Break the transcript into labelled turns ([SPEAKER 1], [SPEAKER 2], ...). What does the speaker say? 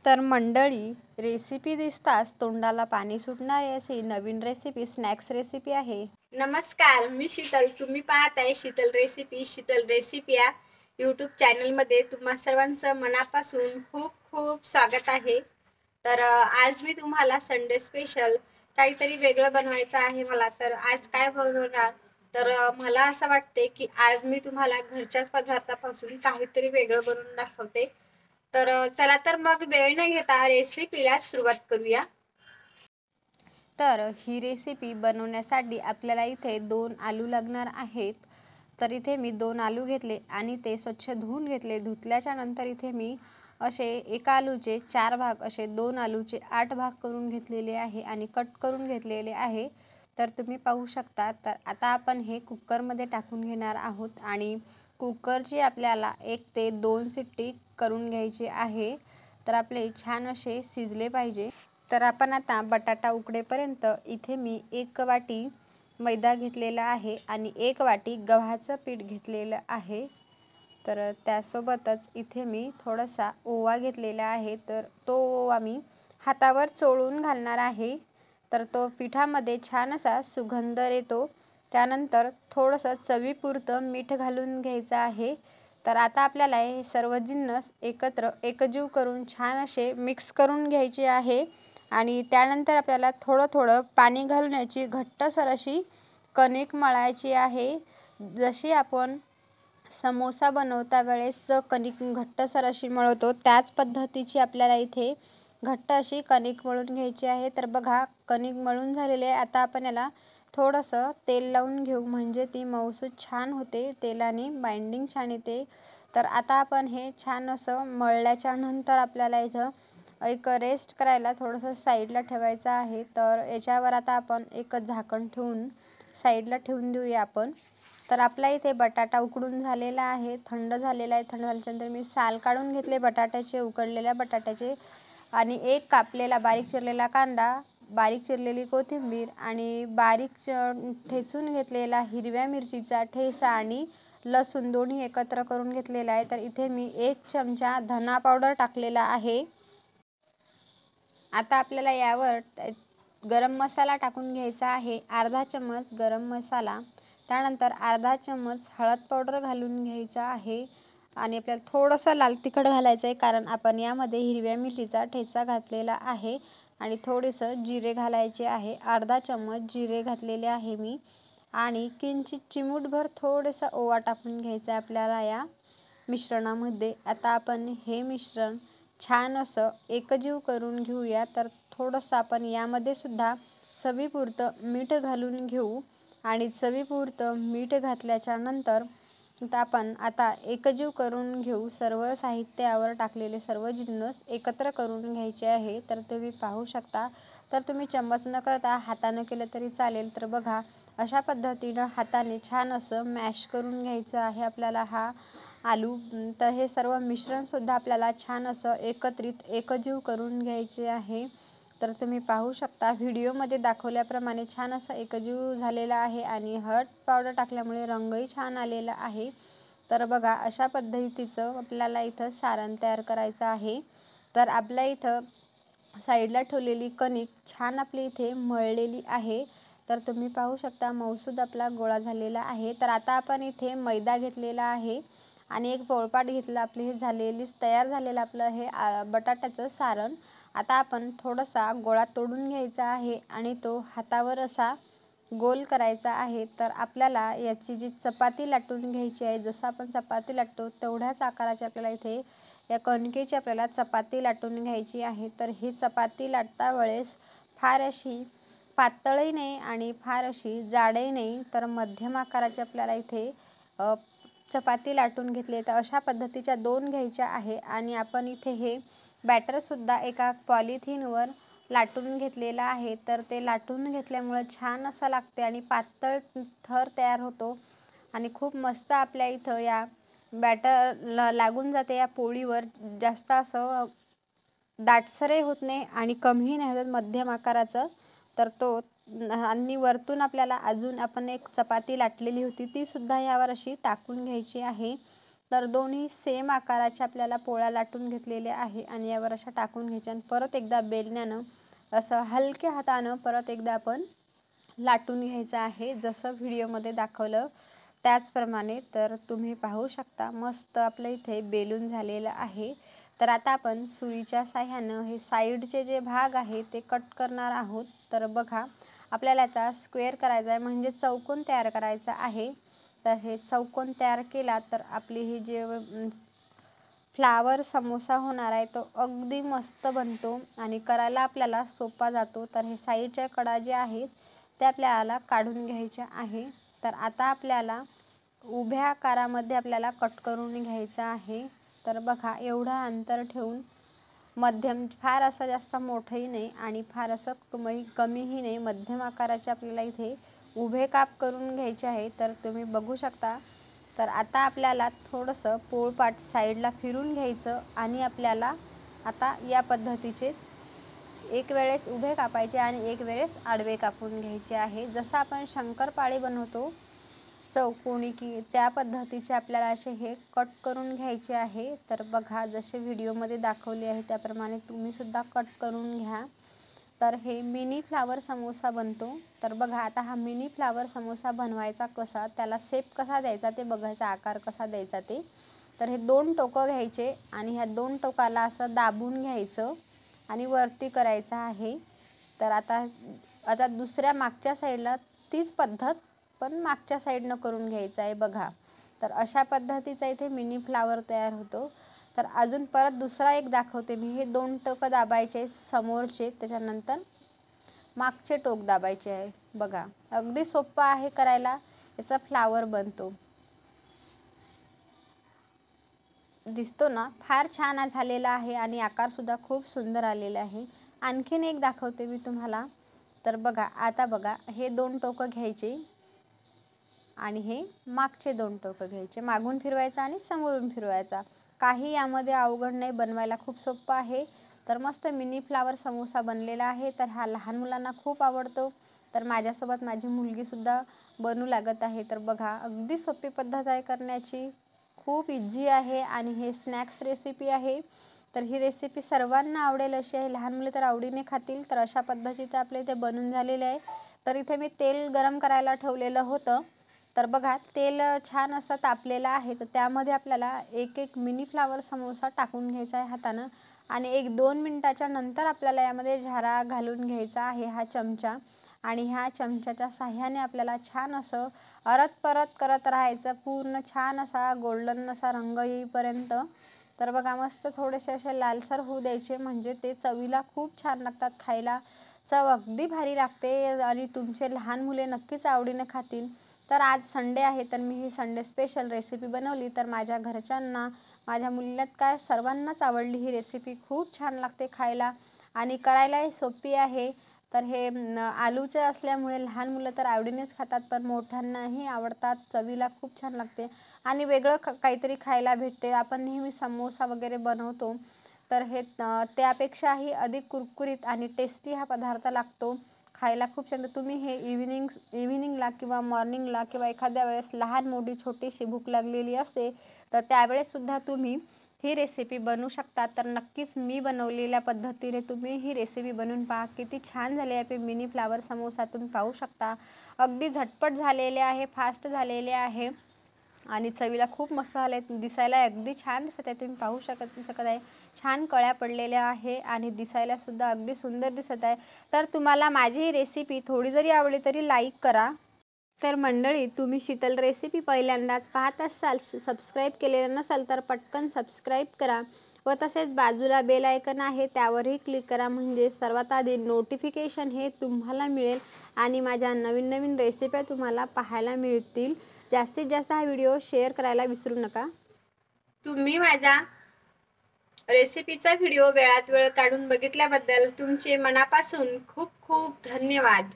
[SPEAKER 1] तर मंडळी, रेसिपी दिसताच तोंडाला पाणी सुटणारी अशी नवीन रेसिपी स्नॅक्स रेसिपी आहे।
[SPEAKER 2] नमस्कार, मी शीतल। तुम्ही पाहताय शीतल रेसिपी या यूट्यूब चॅनलमध्ये तुम्हा सर्वांचं मनापासून खूप खूप स्वागत आहे। तर आज मी तुम्हाला संडे स्पेशल काहीतरी वेगळं बनवायचं आहे मला। तर आज काय बनवणार, तर मला असं वाटते की आज मी तुम्हाला घरच्याच पदार्थापासून काहीतरी वेगळं बनवून दाखवते। तर चला तर मग वेळ न घेता रेसिपीला सुरुवात करूया।
[SPEAKER 1] तर ही रेसिपी बनवण्यासाठी आपल्याला इथे 2 आलू लागणार आहेत। तर इथे मी 2 आलू घेतले आणि ते स्वच्छ धुवून घेतले। धुतल्याच्या नंतर इथे मी असे एका आलूचे 4 भाग, असे 2 आलूचे 8 भाग करून घेतलेले आहे आणि कट करून घेतलेले आहे। तर तुम्ही पाहू शकता। तर आता आपण हे कुकरमध्ये टाकून घेणार आहोत आणि कुकरची आपल्याला 1 ते 2 शिट्टी करून घ्यायची आहे। तर आपले छान असे शिजले पाहिजे। तर आपण आता बटाटा उकडेपर्यंत इथे मी 1 वाटी मैदा घेतलेला आहे आणि 1 वाटी गव्हाचं पीठ घेतलेलं आहे। तर त्यासोबतच इथे मी थोडासा ओवा घेतलेला आहे। तर तो ओवा मी हातावर चोळून घालणार आहे। तर तो पिठामध्ये छान असा सुगंध येतो। त्यानंतर थोडंसं चवीपुरतं मीठ घालून घ्यायचं आहे। तर आता आपल्याला हे सर्व जिन्नस एकत्र एकजीव करून छान असे मिक्स करून घ्यायचे आहे आणि त्यानंतर आपल्याला थोडं थोडं पाणी घालून याची घट्टसर अशी कणिक मळायची आहे। जशी आपण समोसा बनवता वेळेस कणिक घट्टसर अशी मळतो, त्याच पद्धतीची आपल्याला इथे घट्ट अशी कणिक मळून घ्यायची आहे। तर बघा, कणिक मळून झालेली आहे। आता आपण याला थोडंसं तेल लावून घेऊ, म्हणजे ती मऊसूत छान होते, तेलाने बाइंडिंग छान येते। तर आता आपण हे छान असं मळल्याच्या नंतर आपल्याला इथं एक रेस्ट करायला थोडंसं साईडला ठेवायचं आहे। तर याच्यावर आता आपण एक झाकण ठेवून साईडला ठेवून देऊया आपण। तर आपला इथे बटाटा उकडून झालेला आहे, थंड झालेला आहे। थंड झाल्यानंतर मी साल काढून घेतले बटाट्याचे, उकडलेल्या बटाट्याचे, आणि एक कापलेला बारीक चिरलेला कांदा, बारीक चिरलेली कोथिंबीर आणि बारीक ठेचून घेतलेला हिरव्या मिरचीचा ठेचा आणि लसूण दोन्ही एकत्र करून घेतलेला आहे। तर इथे मी 1 चमचा धना पावडर टाकलेला आहे। आता आपल्याला यावर गरम मसाला टाकून घ्यायचा आहे, अर्धा चम्मच गरम मसाला। त्यानंतर अर्धा चम्मच हळद पावडर घालून घ्यायचा आहे आणि आपल्याला थोडंसं लाल तिखट घालायचं आहे, कारण आपण यामध्ये हिरव्या मिरचीचा ठेचा घातलेला आहे। आणि थोडेसं जिरे घालायचे आहे, अर्धा चम्मच जिरे घातलेले आहे मी, आणि किंचित चिमूटभर थोडंसं ओवा टाकून घ्यायचा आपल्याला या मिश्रणामध्ये। आता आपण हे मिश्रण छान असं एकजीव करून घेऊया। तर थोडंसं आपण यामध्ये सुद्धा चवीपुरतं मीठ घालून घेऊ आणि चवीपुरतं मीठ घातल्याच्या नंतर आपण आता एकजीव करून घेऊ। सर्व साहित्यावर टाकलेले सर्व जिन्नस एकत्र करून घ्यायचे आहे। तर तुम्ही पाहू शकता। तर तुम्ही चम्मच न करता हाताने केलं तरी चालेल। तर बघा, अशा पद्धतीनं हाताने छान असं मॅश करून घ्यायचं आहे आपल्याला हा आलू। तर हे सर्व मिश्रणसुद्धा आपल्याला छान असं एकत्रित एकजीव करून घ्यायचे आहे। तर तुम्ही पाहू शकता, व्हिडिओमध्ये दाखवल्याप्रमाणे छान असं एकजीव झालेला आहे आणि हळद पावडर टाकल्यामुळे रंगही छान आलेला आहे। तर बघा, अशा पद्धतीचं आपल्याला इथं सारण तयार करायचं आहे। तर आपल्या इथं साईडला ठेवलेली कणिक छान आपली इथे मळलेली आहे। तर तुम्ही पाहू शकता, मऊसूद आपला गोळा झालेला आहे। तर आता आपण इथे मैदा घेतलेला आहे आणि एक पोळपाट घेतला। आपली हे तयार झालेलं आपलं हे बटाट्याचं सारण। आता आपण थोडासा गोळा तोडून घ्यायचा आहे आणि तो हातावर असा गोल करायचा आहे। तर आपल्याला याची जी चपाती लाटून घ्यायची आहे, जसं आपण चपाती लाटतो तेवढ्याच आकाराची आपल्याला इथे या कणकेची आपल्याला चपाती लाटून घ्यायची आहे। तर ही चपाती लाटता वेळेस फार अशी पातळही नाही आणि फार अशी जाडही नाही, तर मध्यम आकाराची आपल्याला इथे चपाती लाटून घेतली। तर अशा पद्धतीच्या 2 घ्यायच्या आहे आणि आपण इथे हे बॅटरसुद्धा एका पॉलिथिनवर लाटून घेतलेलं आहे। तर ते लाटून घेतल्यामुळे छान असं लागते आणि पातळ थर तयार होतो आणि खूप मस्त आपल्या इथं या बॅटर लागून जाते या पोळीवर। जास्त असं दाटसरही होत नाही आणि कमीही नाही होत, मध्यम आकाराचं। तर तो आणि वरतून आपल्याला अजून आपण एक चपाती लाटलेली होती, ती सुद्धा यावर अशी टाकून घ्यायची आहे। तर दोन्ही सेम आकाराच्या आपल्याला पोळ्या लाटून घेतलेल्या आहे आणि यावर अशा टाकून घ्यायच्या आणि परत एकदा बेलण्यानं असं हलक्या हातानं परत एकदा आपण लाटून घ्यायचं आहे, जसं व्हिडिओमध्ये दाखवलं त्याचप्रमाणे. तर तुम्ही पाहू शकता मस्त आपलं इथे बेलून झालेलं आहे. तर आता आपण सुरीच्या साह्यानं हे साईडचे जे भाग आहे ते कट करणार आहोत. तर बघा आपल्याला याचा स्क्वेअर करायचा आहे, म्हणजे चौकोन तयार करायचा आहे. तर हे चौकोन तयार केला तर आपली ही जे फ्लावर समोसा होणार आहे तो अगदी मस्त बनतो आणि करायला आपल्याला सोपा जातो. तर हे साईडच्या कडा जे आहेत ते आपल्याला काढून घ्यायच्या आहे. तर आता आपल्याला उभ्या आकारामध्ये आपल्याला कट करून घ्यायचं आहे. तर बघा एवढं अंतर ठेवून मध्यम, फार असं जास्त मोठंही नाही आणि फार असं कमीही नाही, मध्यम आकाराचे आपल्याला इथे उभे काप करून घ्यायचे आहे. तर तुम्ही बघू शकता. तर आता आपल्याला थोडंसं पोळपाट साईडला फिरून घ्यायचं आणि आपल्याला आता या पद्धतीचे एक वेळेस उभे कापायचे आणि एक वेळेस आडवे कापून घ्यायचे आहे. जसं आपण शंकरपाळे बनवतो चौकोनी की त्या पद्धतीचे आपल्याला असे हे कट करून घ्यायचे आहे. तर बघा जसे व्हिडिओमध्ये दाखवले आहे त्याप्रमाणे तुम्हीसुद्धा कट करून घ्या. तर हे मिनी फ्लावर समोसा बनतो. तर बघा आता हा मिनी फ्लावर समोसा बनवायचा कसा, त्याला शेप कसा द्यायचा ते बघायचा, आकार कसा द्यायचा ते. तर हे 2 टोकं घ्यायचे आणि ह्या 2 टोकाला असं दाबून घ्यायचं आणि वरती करायचं आहे. तर आता दुसऱ्या मागच्या साईडला तीच पद्धत पण मागच्या साईडनं करून घ्यायचं आहे बघा. तर अशा पद्धतीचा इथे मिनी फ्लावर तयार होतो. तर अजून परत दुसरा एक दाखवते मी. हे 2 टोकं दाबायचे समोरचे, त्याच्यानंतर मागचे टोक दाबायचे आहे. बघा अगदी सोपं आहे करायला, याचा फ्लावर बनतो. दिसतो ना, फार छान झालेला आहे आणि आकारसुद्धा खूप सुंदर आलेला आहे. आणखीन एक दाखवते मी तुम्हाला. तर बघा आता बघा हे 2 टोकं घ्यायचे आणि हे मागचे 2 टोकं घ्यायचे, मागून फिरवायचा आणि समोरून फिरवायचा. काही यामध्ये अवघड नाही, बनवायला खूप सोपं आहे. तर मस्त मिनी फ्लावर समोसा बनलेला आहे. तर हा लहान मुलांना खूप आवडतो. तर माझ्यासोबत माझी मुलगीसुद्धा बनवू लागत आहे. तर बघा अगदी सोपी पद्धत आहे करण्याची, खूप इझी आहे आणि हे स्नॅक्स रेसिपी आहे. तर ही रेसिपी सर्वांना आवडेल अशी आहे. लहान मुले तर आवडीने खातील. तर अशा पद्धतीचे आपले इथे बनून झालेले आहे. तर इथे मी तेल गरम करायला ठेवलेलं होतं. तर बघा तेल छान असं तापलेलं आहे. तर त्यामध्ये आपल्याला एक एक मिनी फ्लावर समोसा टाकून घ्यायचा आहे हातानं आणि 1-2 मिनटाच्या नंतर आपल्याला यामध्ये झारा घालून घ्यायचा आहे हा चमचा. आणि ह्या चमच्याच्या साह्याने आपल्याला छान असं परत करत राहायचं, पूर्ण छान असा गोल्डन असा रंग येईपर्यंत. तर बघा मस्त थोडेसे असे लालसर होऊ द्यायचे, म्हणजे ते चवीला खूप छान लागतात खायला. चव अगदी भारी लागते आणि तुमचे लहान मुले नक्कीच आवडीने खातील. तर आज संडे आहे तर मी ही संडे स्पेशल रेसिपी बनवली. तर माझ्या घरच्यांना, माझ्या मुलीला काय सर्वांनाच आवडली ही रेसिपी. खूप छान लागते खायला आणि करायलाही सोपी आहे. तर हे आलूचे असल्यामुळे लहान मुलं तर आवडीनेच खातात, पण मोठ्यांनाही आवडतात. चवीला खूप छान लागते आणि वेगळं काहीतरी खायला भेटते. आपण नेहमी समोसा वगैरे बनवतो, तर हे त्यापेक्षाही अधिक कुरकुरीत आणि टेस्टी हा पदार्थ लागतो. खायला खूप छान. तुम्ही हे इव्हिनिंगला किंवा मॉर्निंगला किंवा एखाद्या वेळेस लहान मोठी छोटीशी भूक लागलेली असते, तर त्यावेळेससुद्धा तुम्ही ही रेसिपी बनवू शकता. तर नक्कीच मी बनवलेल्या पद्धतीने तुम्ही ही रेसिपी बनवून पहा. किती छान झाले आहे मिनी फ्लावर समोसा, तुम्ही पाहू शकता. अगदी झटपट झालेले आहे, फास्ट झालेले आहे आणि चवीला खूप मस्त आले. दिसायला अगदी छान दिसत आहे, तुम्ही पाहू शकत आहे. छान कळ्या पडलेल्या आहे आणि दिसायलासुद्धा अगदी सुंदर दिसत आहे. तर तुम्हाला माझी ही रेसिपी थोडी जरी आवडली तरी लाईक करा. तर मंडळी, तुम्ही शीतल रेसिपी पहिल्यांदाच पाहत असाल, सबस्क्राईब केलेलं नसाल तर पटकन सबस्क्राईब करा व तसेच बाजूला बेल आयकन आहे त्यावरही क्लिक करा, म्हणजे सर्वात आधी नोटिफिकेशन हे तुम्हाला मिळेल आणि माझ्या नवीन नवीन रेसिप्या तुम्हाला पाहायला मिळतील. जास्तीत जास्त हा व्हिडिओ शेअर करायला विसरू नका.
[SPEAKER 2] तुम्ही माझा रेसिपीचा व्हिडिओ वेळात वेळ काढून बघितल्याबद्दल तुमचे मनापासून खूप खूप धन्यवाद.